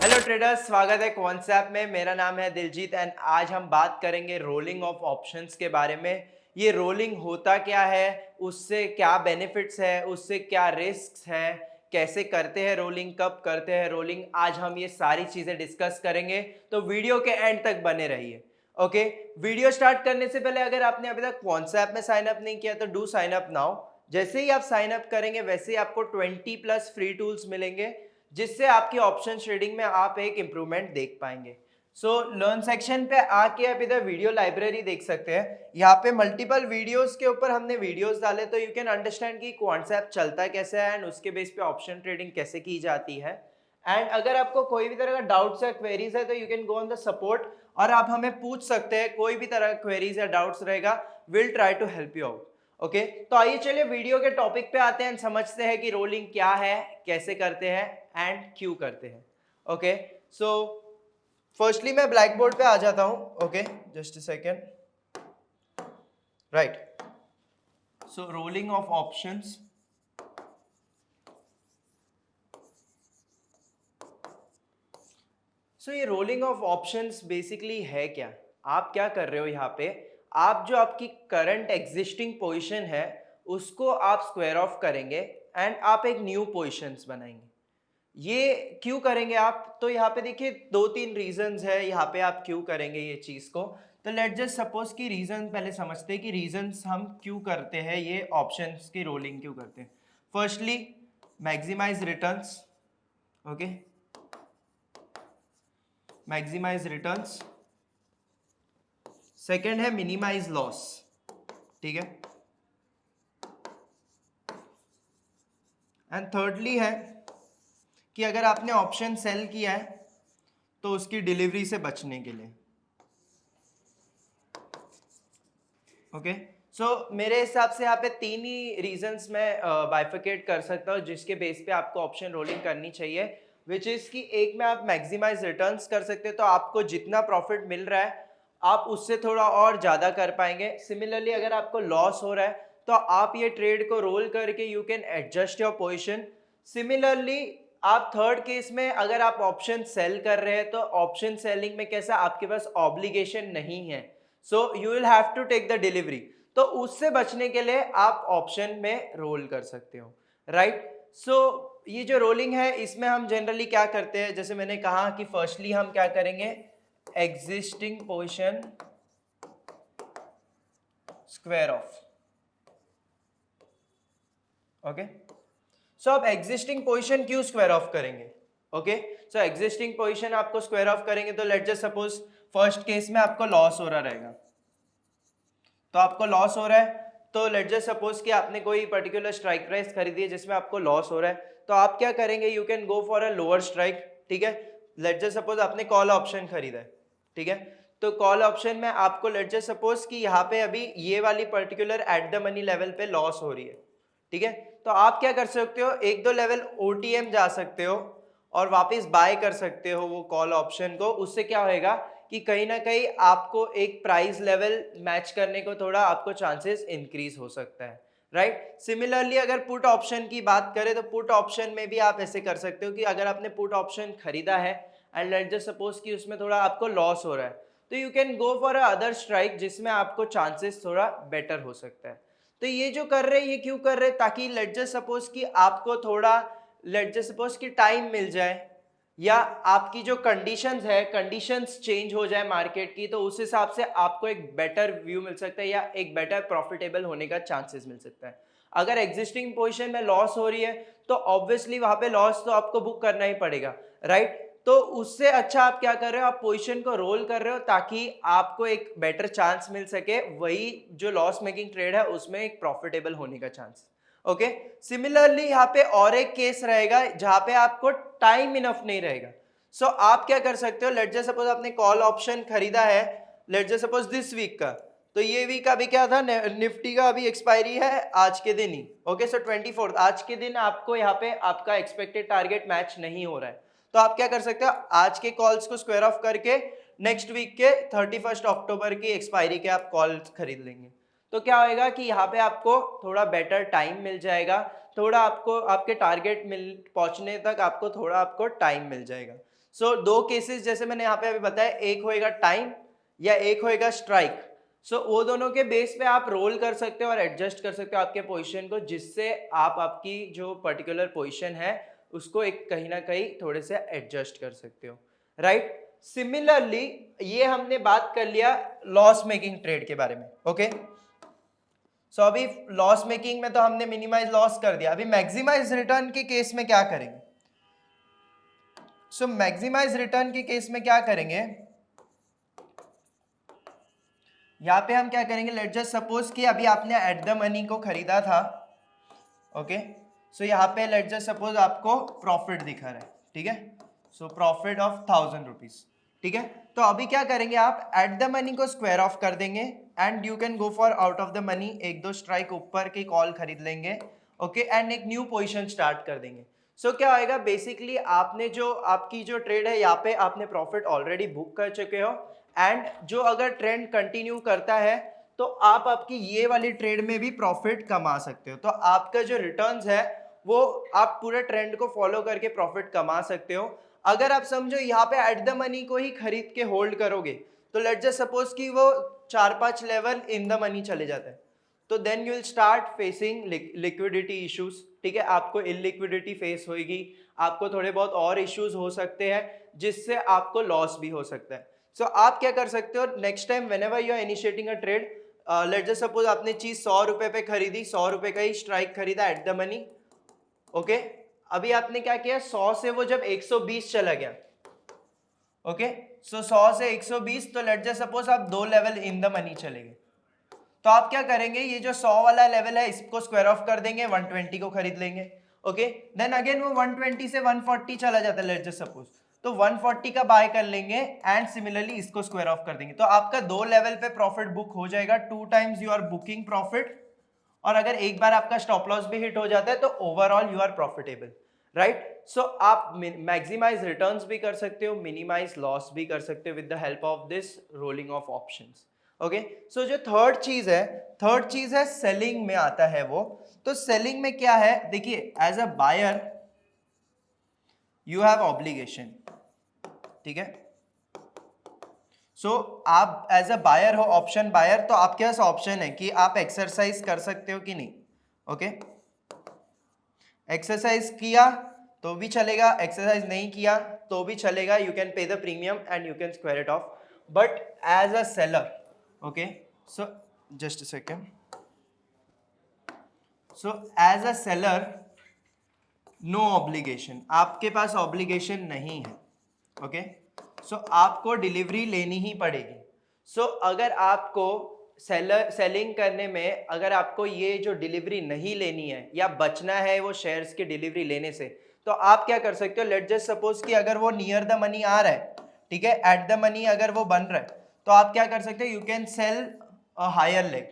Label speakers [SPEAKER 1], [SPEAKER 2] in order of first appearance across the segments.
[SPEAKER 1] Hello traders, स्वागत है concept में। मेरा नाम है दिलजीत एंड आज हम बात करेंगे रोलिंग ऑफ ऑप्शंस के बारे में। ये रोलिंग होता क्या है, उससे क्या बेनिफिट्स है, उससे क्या रिस्क्स है, कैसे करते हैं रोलिंग, कब करते हैं रोलिंग, आज हम ये सारी चीज़ें डिस्कस करेंगे। तो वीडियो के एंड तक बने रहिए। ओके, वीडियो स्टार्ट करने से पहले अगर आपने अभी तक कॉन्सेप्ट में साइन अप नहीं किया तो डू साइन अप नाउ। जैसे ही आप साइन अप करेंगे वैसे ही आपको 20+ फ्री टूल्स मिलेंगे जिससे आपकी ऑप्शन ट्रेडिंग में आप एक इंप्रूवमेंट देख पाएंगे। सो लर्न सेक्शन पे आके आप इधर वीडियो लाइब्रेरी देख सकते हैं। यहाँ पे मल्टीपल वीडियोस के ऊपर हमने वीडियोस डाले तो यू कैन अंडरस्टैंड कि कॉन्सेप्ट चलता कैसे है एंड उसके बेस पे ऑप्शन ट्रेडिंग कैसे की जाती है। एंड अगर आपको कोई भी तरह का डाउट्स या क्वेरीज है तो you can go on the support और आप हमें पूछ सकते हैं। कोई भी तरह का क्वेरीज या डाउट्स रहेगा, will try to help you out. Okay, तो आइए चलिए वीडियो के टॉपिक पे आते हैं, समझते हैं कि रोलिंग क्या है, कैसे करते हैं एंड क्यों करते हैं। ओके, सो फर्स्टली मैं ब्लैक बोर्ड पे आ जाता हूं। Okay, just a second. Right, so rolling of options. So ये रोलिंग ऑफ ऑप्शंस बेसिकली है क्या, आप क्या कर रहे हो यहाँ पे, आप जो आपकी करंट एग्जिस्टिंग पोजीशन है उसको आप स्क्वायर ऑफ करेंगे एंड आप एक न्यू पोजीशंस बनाएंगे। ये क्यों करेंगे आप, तो यहाँ पे देखिए 2-3 रीजंस है यहाँ पे आप क्यों करेंगे ये चीज को। तो लेट जस्ट सपोज कि रीजन पहले समझते हैं कि रीजंस हम क्यों करते हैं, ये ऑप्शंस की रोलिंग क्यों करते हैं। Firstly maximise returns. Okay, maximise returns. Second है मिनिमाइज लॉस। ठीक है, एंड थर्डली है कि अगर आपने ऑप्शन सेल किया है तो उसकी डिलीवरी से बचने के लिए। ओके, सो मेरे हिसाब से यहाँ पे 3 ही रीजंस मैं बाइफिकेट कर सकता हूँ जिसके बेस पे आपको ऑप्शन रोलिंग करनी चाहिए, विच इज कि एक में आप मैक्सिमाइज रिटर्न्स कर सकते हो, तो आपको जितना प्रॉफिट मिल रहा है आप उससे थोड़ा और ज़्यादा कर पाएंगे। सिमिलरली अगर आपको लॉस हो रहा है तो आप ये ट्रेड को रोल करके you can adjust your position. Similarly आप थर्ड केस में अगर आप ऑप्शन सेल कर रहे हैं तो ऑप्शन सेलिंग में कैसा, आपके पास ऑब्लिगेशन नहीं है, so you will have to take the delivery, तो उससे बचने के लिए आप ऑप्शन में रोल कर सकते हो। राइट, सो ये जो रोलिंग है इसमें हम जनरली क्या करते हैं, जैसे मैंने कहा कि फर्स्टली हम क्या करेंगे, existing position square off. Okay, so अब एग्जिस्टिंग पोजीशन क्यों स्क्वायर ऑफ करेंगे। ओके, सो एग्जिस्टिंग पोजीशन आपको स्क्वायर ऑफ करेंगे तो let just suppose first case में आपको लॉस हो रहा रहेगा, तो आपको लॉस हो रहा है तो लेट जस्ट सपोज कि आपने कोई पर्टिकुलर स्ट्राइक प्राइस खरीदी है जिसमें आपको लॉस हो रहा है, तो आप क्या करेंगे, you can go for a lower strike. ठीक है, लेट जस्ट सपोज आपने कॉल ऑप्शन खरीदा है। ठीक है, तो कॉल ऑप्शन में आपको लेट जस्ट सपोज कि यहाँ पे अभी ये वाली particular eight the money level पे लॉस हो रही है। ठीक है, तो आप क्या कर सकते हो, 1-2 लेवल ओटीएम जा सकते हो और वापस बाय कर सकते हो वो कॉल ऑप्शन को। उससे क्या होएगा कि कहीं ना कहीं आपको एक प्राइस लेवल मैच करने को थोड़ा आपको चांसेस इंक्रीज हो सकता है। राइट, सिमिलरली अगर पुट ऑप्शन की बात करें तो पुट ऑप्शन में भी आप ऐसे कर सकते हो कि अगर आपने पुट ऑप्शन खरीदा है एंड लेट जस्ट सपोज कि उसमें थोड़ा आपको लॉस हो रहा है तो you can go for a other strike जिसमें आपको चांसेस थोड़ा बेटर हो सकता है। तो ये जो कर रहे हैं ये क्यों कर रहे हैं, ताकि लेट जस्ट सपोज कि आपको थोड़ा लेट जस्ट सपोज कि टाइम मिल जाए या आपकी जो कंडीशंस है, कंडीशंस चेंज हो जाए मार्केट की, तो उस हिसाब से आपको एक बेटर व्यू मिल सकता है या एक बेटर प्रॉफिटेबल होने का चांसेस मिल सकता है। अगर एग्जिस्टिंग पोजीशन में लॉस हो रही है तो ऑब्वियसली वहां पे लॉस तो आपको बुक करना ही पड़ेगा। राइट, तो उससे अच्छा आप क्या कर रहे हो, आप पोजीशन को रोल कर रहे हो ताकि आपको एक बेटर चांस मिल सके, वही जो लॉस मेकिंग ट्रेड है उसमें एक प्रॉफिटेबल होने का चांस। ओके, सिमिलरली यहाँ पे और एक केस रहेगा जहां पे आपको टाइम इनफ नहीं रहेगा। सो आप क्या कर सकते हो, लेट जस्ट सपोज आपने कॉल ऑप्शन खरीदा है, let just suppose this week का, तो ये वीक अभी क्या था, निफ्टी का अभी एक्सपायरी है आज के दिन ही। ओके, सो 24 आज के दिन आपको यहाँ पे आपका एक्सपेक्टेड टारगेट मैच नहीं हो रहा है, तो आप क्या कर सकते हो, आज के कॉल्स को स्क्वायर ऑफ करके नेक्स्ट वीक के 31 अक्टूबर की एक्सपायरी के आप कॉल्स खरीद लेंगे। तो क्या होएगा कि यहाँ पे आपको थोड़ा बेटर टाइम मिल जाएगा, थोड़ा आपको आपके टारगेट मिल पहुंचने तक आपको थोड़ा आपको टाइम मिल जाएगा। सो दो केसेस जैसे मैंने यहाँ पे अभी बताया, एक होएगा टाइम या एक होएगा स्ट्राइक। सो वो दोनों के बेस पे आप रोल कर सकते हो और एडजस्ट कर सकते हो आपके पोजीशन को, जिससे आप आपकी जो पर्टिकुलर पोजीशन है उसको एक कहीं ना कहीं थोड़े से एडजस्ट कर सकते हो, राइट। सिमिलरली ये हमने बात कर लिया लॉस मेकिंग ट्रेड के बारे में, ओके। सो अभी लॉस मेकिंग में तो हमने मिनिमाइज लॉस कर दिया, अभी मैक्सिमाइज रिटर्न के केस में क्या करेंगे? सो मैक्सिमाइज रिटर्न के केस में क्या करेंगे, यहां पे हम क्या करेंगे, लेट जस्ट सपोज कि अभी आपने एट द मनी को खरीदा था, ओके। सो यहाँ पे लेट जस्ट सपोज आपको प्रॉफिट दिखा रहा है, ठीक है। सो प्रॉफिट ऑफ 1000 रुपीज, ठीक है। तो अभी क्या करेंगे, आप एट द मनी को स्क्वायर ऑफ कर देंगे and you can go for out of the money, एक दो स्ट्राइक ऊपर की कॉल खरीद लेंगे, ओके, एंड एक न्यू पोजीशन स्टार्ट कर देंगे। सो क्या होएगा, बेसिकली आपने जो आपकी जो ट्रेड है यहाँ पे आपने प्रॉफिट ऑलरेडी बुक कर चुके हो, एंड जो अगर ट्रेंड कंटिन्यू करता है तो आप आपकी ये वाली ट्रेड में भी प्रॉफिट कमा सकते हो। तो आपका जो रिटर्न्स है वो आप पूरे ट्रेंड को फॉलो करके प्रॉफिट कमा सकते हो। अगर आप समझो यहाँ पे एट द मनी को ही खरीद के होल्ड करोगे तो लेट जस्ट सपोज कि वो 4-5 लेवल इन द मनी चले जाते हैं, तो then you will start facing liquidity issues, ठीक है। आपको इलिक्विडिटी फेस होगी, आपको थोड़े बहुत और इश्यूज हो सकते हैं जिससे आपको लॉस भी हो सकता है। सो आप क्या कर सकते हो, next time whenever you are initiating a trade, let just suppose आपने चीज 100 रुपए पे खरीदी, 100 रुपए का ही स्ट्राइक खरीदा एट द मनी, ओके। अभी आपने क्या किया, 100 से वो जब 120 चला गया, ओके, सो 100 से 120, तो लेट जस्ट सपोज आप 2 लेवल इन द मनी चले गए, तो आप क्या करेंगे, ये जो 100 वाला लेवल है इसको स्क्वायर ऑफ कर देंगे, 120 को खरीद लेंगे, ओके। देन अगेन वो 120 से 140 चला जाता है लेट जस्ट सपोज, तो 140 का बाय कर लेंगे एंड सिमिलरली इसको स्क्वायर ऑफ कर देंगे, तो आपका 2 लेवल पे प्रॉफिट बुक हो जाएगा, 2 times you are booking profit. और अगर एक बार आपका स्टॉप लॉस भी हिट हो जाता है तो overall you are profitable, right. So आप मैक्सिमाइज रिटर्न्स भी कर सकते हो, मिनिमाइज लॉस भी कर सकते हो with the help of this rolling of options, okay. So जो थर्ड चीज है सेलिंग में आता है वो। तो सेलिंग में क्या है, देखिए as a buyer you have obligation, ठीक है। सो आप एज अ बायर हो, ऑप्शन बायर, तो आपके पास ऑप्शन है कि आप एक्सरसाइज कर सकते हो कि नहीं, ओके। एक्सरसाइज किया तो भी चलेगा, एक्सरसाइज नहीं किया तो भी चलेगा, you can pay the premium and you can square it off. But as a seller, okay, so just a second, so as a seller no obligation, आपके पास ऑब्लिगेशन नहीं है, ओके। सो आपको डिलीवरी लेनी ही पड़ेगी। सो अगर आपको सेलिंग करने में अगर आपको ये जो डिलीवरी नहीं लेनी है या बचना है वो शेयर्स की डिलीवरी लेने से, तो आप क्या कर सकते हो, लेट जस्ट सपोज कि अगर वो नियर द मनी आ रहा है, ठीक है, एट द मनी अगर वो बन रहा है, तो आप क्या कर सकते हो, you can sell a higher leg.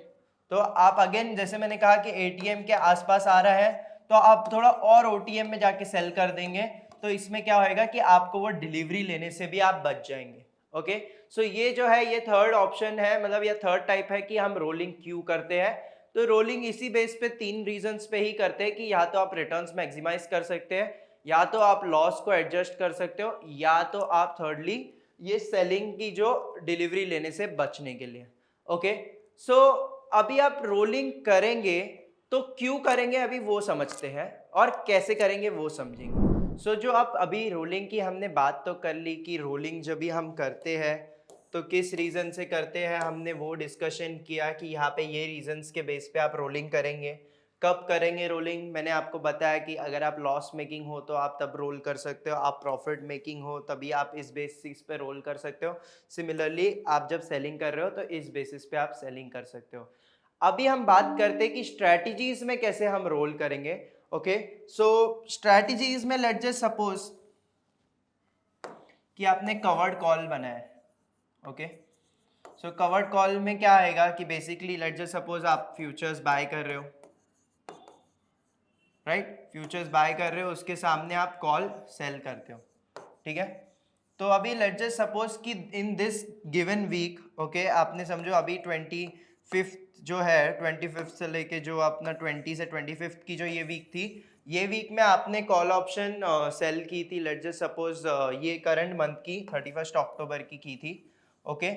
[SPEAKER 1] तो आप अगेन जैसे मैंने कहा कि एटीएम के आसपास आ रहा है, तो आप थोड़ा और ओटीएम में जाके सेल कर देंगे, तो इसमें क्या होएगा कि आपको वो डिलीवरी लेने से भी आप बच जाएंगे, ओके। सो ये जो है ये थर्ड ऑप्शन है, मतलब ये थर्ड टाइप है कि हम रोलिंग क्यों करते हैं। तो रोलिंग इसी बेस पे 3 रीजंस पे ही करते हैं कि या तो आप रिटर्न्स मैक्सिमाइज कर सकते हैं, या तो आप लॉस को एडजस्ट कर सकते हो, या तो आप थर्डली ये सेलिंग की जो डिलीवरी लेने से बचने के लिए, ओके। सो अभी आप रोलिंग करेंगे तो क्यों करेंगे अभी वो समझते हैं, और कैसे करेंगे वो समझेंगे। सो जो आप अभी रोलिंग की हमने बात तो कर ली कि रोलिंग जब भी हम करते हैं तो किस रीज़न से करते हैं, हमने वो डिस्कशन किया कि यहाँ पे ये रीजंस के बेस पे आप रोलिंग करेंगे। कब करेंगे रोलिंग, मैंने आपको बताया कि अगर आप लॉस मेकिंग हो तो आप तब रोल कर सकते हो, आप प्रॉफिट मेकिंग हो तभी आप इस बेसिस पे रोल कर सकते हो। सिमिलरली आप जब सेलिंग कर रहे हो तो इस बेसिस पे आप सेलिंग कर सकते हो। अभी हम बात करते हैं कि स्ट्रैटेजीज में कैसे हम रोल करेंगे, ओके। सो स्ट्रैटेजीज में लेट जस्ट सपोज कि आपने कवर्ड कॉल बनाया है, ओके। सो कवर्ड कॉल में क्या आएगा कि बेसिकली लेट जस्ट सपोज आप फ्यूचर्स बाय कर रहे हो, राइट, फ्यूचर्स बाय कर रहे हो, उसके सामने आप कॉल सेल करते हो, ठीक है। तो अभी लेट जस्ट सपोज कि in this given week, okay, आपने समझो अभी 5th जो है 25th से लेके जो अपना 20 से 25th की जो ये वीक थी, ये वीक में आपने कॉल ऑप्शन सेल की थी, लेट्स जस्ट सपोज ये करंट मंथ की 31 अक्टूबर की थी, ओके।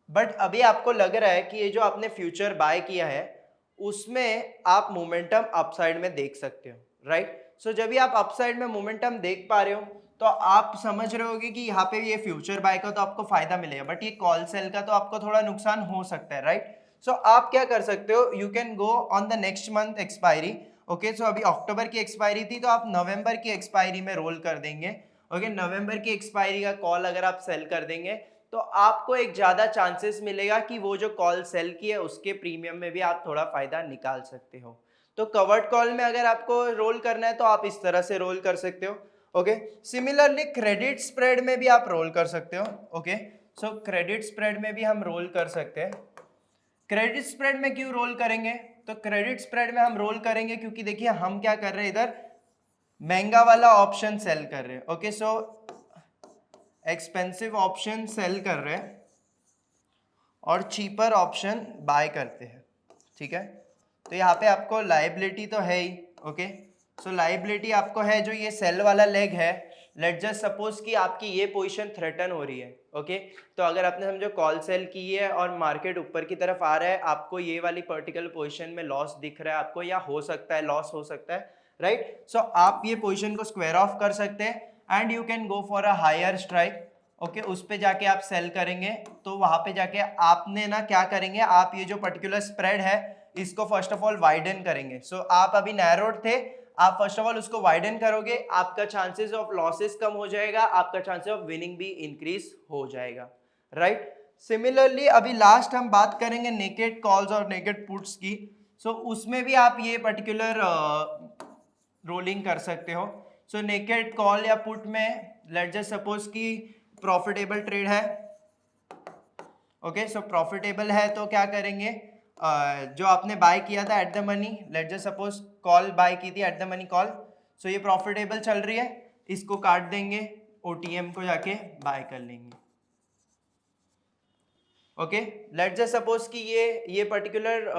[SPEAKER 1] बट अभी आपको लग रहा है कि ये जो आपने फ्यूचर बाय किया है उसमें आप मोमेंटम अपसाइड में देख सकते हो, राइट। सो जब भी आप अपसाइड में मोमेंटम देख पा रहे हो तो आप समझ रहे होगे कि यहाँ पे ये फ्यूचर बाय का तो आपको फायदा मिलेगा, बट ये कॉल सेल का तो आपको थोड़ा नुकसान हो सकता है, राइट। सो आप क्या कर सकते हो, you can go on the next month expiry, okay. So अभी अक्टूबर की एक्सपायरी थी तो आप नवंबर की एक्सपायरी में रोल कर देंगे, ओके। नवंबर की एक्सपायरी का कॉल अगर आप सेल कर देंगे तो आपको एक ज्यादा चांसेस मिलेगा कि वो जो कॉल सेल की है उसके प्रीमियम में भी आप थोड़ा फायदा निकाल सकते हो। तो कवर्ड कॉल में अगर आपको रोल करना है तो आप इस तरह से रोल कर सकते हो, ओके। सिमिलरली क्रेडिट स्प्रेड में भी आप रोल कर सकते हो, ओके। सो क्रेडिट स्प्रेड में भी हम रोल कर सकते हैं। क्रेडिट स्प्रेड में क्यों रोल करेंगे, तो क्रेडिट स्प्रेड में हम रोल करेंगे क्योंकि देखिए हम क्या कर रहे हैं, इधर महंगा वाला ऑप्शन सेल कर रहे हैं, okay. So expensive option sell कर रहे हैं और चीपर ऑप्शन बाय करते हैं, ठीक है। तो यहाँ पे आपको लाइबिलिटी तो है ही, ओके। सो लाइबिलिटी आपको है, जो ये सेल वाला लेग है, लेट जस्ट सपोज कि आपकी ये पोजीशन थ्रेटन हो रही है, ओके। तो अगर आपने समझो कॉल सेल की है और मार्केट ऊपर की तरफ आ रहा है, आपको ये वाली पर्टिकुलर पोजीशन में लॉस दिख रहा है आपको, या हो सकता है लॉस हो सकता है, राइट। सो आप ये पोजीशन को स्क्वायर ऑफ कर सकते हैं and you can go for a higher strike, okay. उस पे जाके आप सेल करेंगे तो वहां पे जाके आपने ना क्या करेंगे, आप ये जो पर्टिकुलर स्प्रेड है इसको फर्स्ट ऑफ ऑल वाइडन करेंगे। सो आप अभी नैरोड थे, आप फर्स्ट ऑफ ऑल उसको वाइडन करोगे, आपका चांसेस ऑफ लॉसेस कम हो जाएगा, आपका चांसेस ऑफ विनिंग भी इंक्रीज हो जाएगा, राइट। सिमिलरली अभी लास्ट हम बात करेंगे नेकेड कॉल्स और नेकेड पुट्स की। सो उसमें भी आप ये पर्टिकुलर रोलिंग कर सकते हो। सो नेकेड कॉल या पुट में लेट्स जस्ट सपोज कि प्रॉफिटेबल ट्रेड है, ओके। सो प्रॉफिटेबल है तो क्या करेंगे, जो आपने बाय किया था at the money, let just suppose call buy की थी at the money call, so ये प्रॉफिटेबल चल रही है, इसको काट देंगे, ओटीएम को जाके बाय कर लेंगे, ओके। लेट जस्ट सपोज कि ये पर्टिकुलर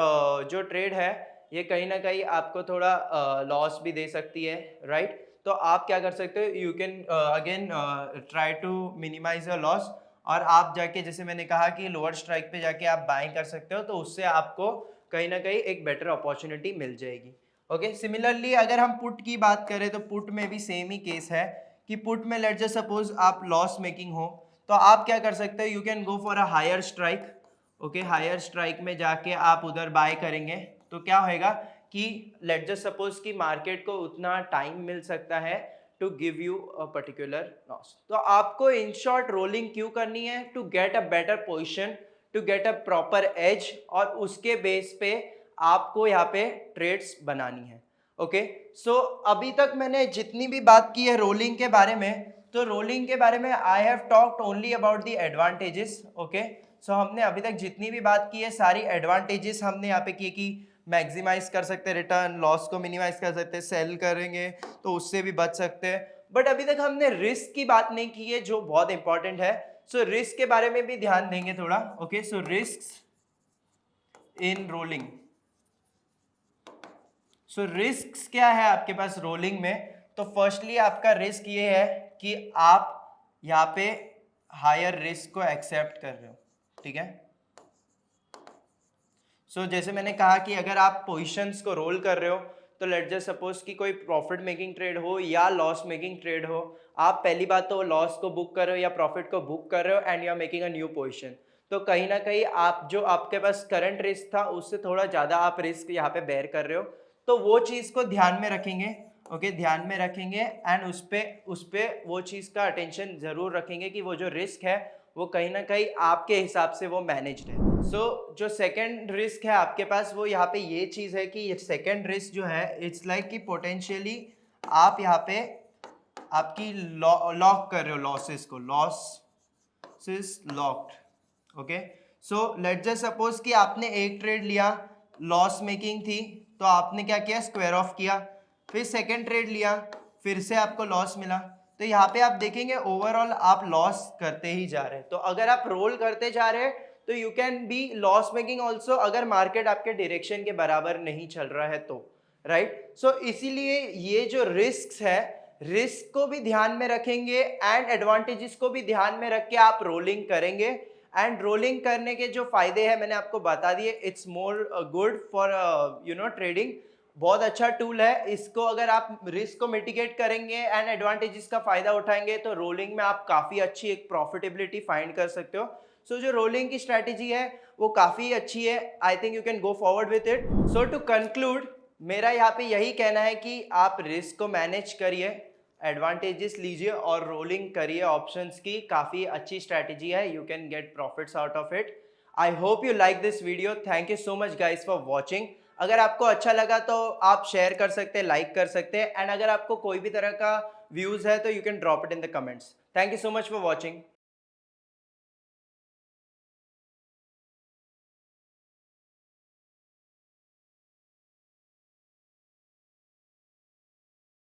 [SPEAKER 1] जो ट्रेड है ये कहीं ना कहीं आपको थोड़ा लॉस भी दे सकती है, राइट। तो आप क्या कर सकते हो, you can again try to minimise your loss, और आप जाके जैसे मैंने कहा कि लोअर स्ट्राइक पे जाके आप बाइंग कर सकते हो, तो उससे आपको कहीं ना कहीं एक बेटर अपॉर्चुनिटी मिल जाएगी, ओके। सिमिलरली अगर हम पुट की बात करें तो पुट में भी सेम ही केस है कि पुट में लेट जस्ट सपोज आप लॉस मेकिंग हो तो आप क्या कर सकते हो, you can go for a higher strike, okay. Higher strike में जाके आप उधर बाय करेंगे तो क्या होएगा कि लेट जस्ट सपोज कि मार्केट को उतना टाइम मिल सकता है to give you a particular loss. तो आपको इन शॉर्ट रोलिंग क्यों करनी है, to get a better position, to get a proper edge, और उसके बेस पे आपको यहाँ पे ट्रेड्स बनानी है, ओके। सो अभी तक मैंने जितनी भी बात की है रोलिंग के बारे में, तो रोलिंग के बारे में I have talked only about the advantages, okay. So हमने अभी तक जितनी भी बात की है सारी एडवांटेजेस हमने यहाँ पे किए कि मैक्सिमाइज कर सकते हैं रिटर्न, लॉस को मिनिमाइज कर सकते हैं, सेल करेंगे तो उससे भी बच सकते हैं, बट अभी तक हमने रिस्क की बात नहीं की है जो बहुत इंपॉर्टेंट है। सो रिस्क के बारे में भी ध्यान देंगे थोड़ा, okay. So risk in rolling, so risk क्या है आपके पास रोलिंग में, तो फर्स्टली आपका रिस्क ये है कि आप यहाँ पे हायर रिस्क को एक्सेप्ट कर रहे हो, ठीक है। सो जैसे मैंने कहा कि अगर आप पोजीशंस को रोल कर रहे हो तो लेट जस्ट सपोज कि कोई प्रॉफिट मेकिंग ट्रेड हो या लॉस मेकिंग ट्रेड हो, आप पहली बात तो लॉस को बुक कर रहे हो या प्रॉफिट को बुक कर रहे हो and you are making a new position, तो कहीं ना कहीं आप जो आपके पास करंट रिस्क था उससे थोड़ा ज़्यादा आप रिस्क यहाँ पे बेयर कर रहे हो, तो वो चीज़ को ध्यान में रखेंगे, ओके। ध्यान में रखेंगे एंड उस पे वो चीज़ का अटेंशन ज़रूर रखेंगे कि वो जो रिस्क है वो कहीं ना कहीं आपके हिसाब से वो मैनेज्ड है। सो जो सेकंड रिस्क है आपके पास वो यहाँ पे ये चीज़ है कि सेकंड रिस्क जो है इट्स लाइक कि पोटेंशियली आप यहाँ पे आपकी लॉक कर रहे हो लॉसेस को, losses locked, okay. So let just suppose कि आपने एक ट्रेड लिया, लॉस मेकिंग थी, तो आपने क्या किया, स्क्वायर ऑफ किया, फिर सेकंड ट्रेड लिया, फिर से आपको लॉस मिला, तो यहाँ पे आप देखेंगे ओवरऑल आप लॉस करते ही जा रहे हैं। तो अगर आप रोल करते जा रहे हैं तो you can be loss making also अगर मार्केट आपके डायरेक्शन के बराबर नहीं चल रहा है तो, राइट। सो इसीलिए ये जो रिस्क है, रिस्क को भी ध्यान में रखेंगे एंड एडवांटेजेस को भी ध्यान में रख के आप रोलिंग करेंगे। एंड रोलिंग करने के जो फायदे हैं मैंने आपको बता दिए। It's more good for trading. बहुत अच्छा टूल है। इसको अगर आप रिस्क को मिटिगेट करेंगे एंड एडवांटेजेस का फायदा उठाएंगे तो रोलिंग में आप काफी अच्छी एक प्रॉफिटेबिलिटी फाइंड कर सकते हो। सो जो रोलिंग की स्ट्रैटेजी है वो काफी अच्छी है। I think you can go forward with it. So to conclude, मेरा यहाँ पे यही कहना है कि आप रिस्क को मैनेज करिए, एडवांटेजेस लीजिए और रोलिंग करिए ऑप्शंस की। काफी अच्छी स्ट्रैटेजी है, you can get profits out of it. I hope you like this video. Thank you so much guys for watching. अगर आपको अच्छा लगा तो आप शेयर कर सकते हैं, लाइक कर सकते हैं, एंड अगर आपको कोई भी तरह का व्यूज है तो you can drop it in the comments. Thank you so much for watching.